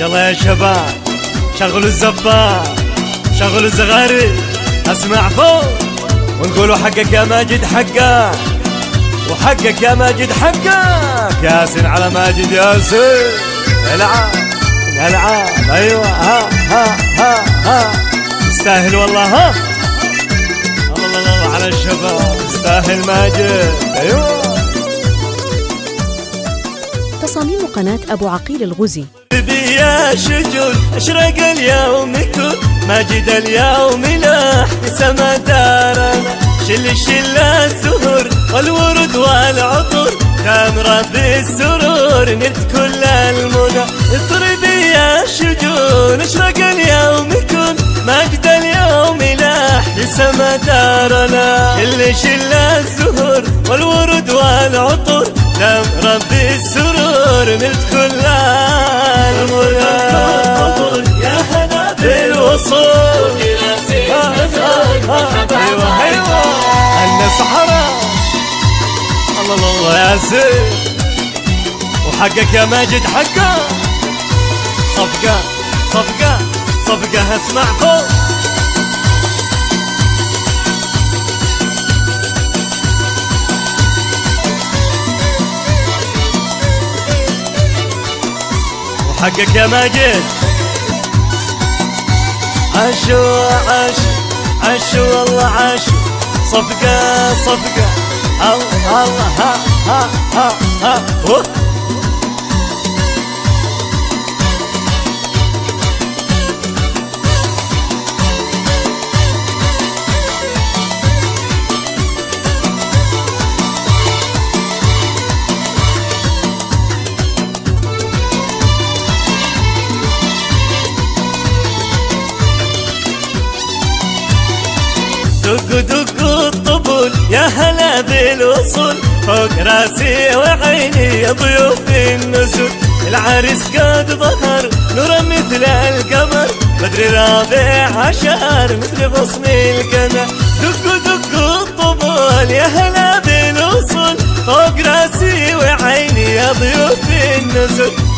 يلا يا شباب شغلوا الزبار، شغلوا الزغاري، اسمع فوق ونقولوا حقك يا ماجد حقك، وحقك يا ماجد حقك، ياسين على ماجد ياسين. العب العب ايوه ها ها ها ها، يستاهل والله ها. الله الله على الشباب، يستاهل ماجد ايوه. تصاميم قناة أبو عقيل الغزي. يا شجون اشرق اليوم كل ماجد اليوم لاح في سما دارنا، شل الزهور والورد والعطر، تامرة بالسرور نلت كل المنى. اضربي يا شجون اشرق اليوم كل ماجد اليوم لاح في سما دارنا، شل الزهور والورد والعطر، تامرة بالسرور نلت كل يا هلا بالوصول. ايوه ايوه عنا صحراء. الله الله يا زين، وحقك يا ماجد حقك. صفقة صفقة صفقة اسمع فوق. حقك يا ماجد. عاشوا عاشوا عاشوا والله عاشوا، صفقة صفقة الله الله ها ها ها ها. دق دق الطبول يا هلا بالوصول، فوق راسي وعيني يا ضيوف النزول. العريس قد ظهر نور مثل القمر، بدر رابع عشر مثل بصم القمر. دق دق الطبول يا هلا بالوصول، فوق راسي وعيني يا ضيوف النزول.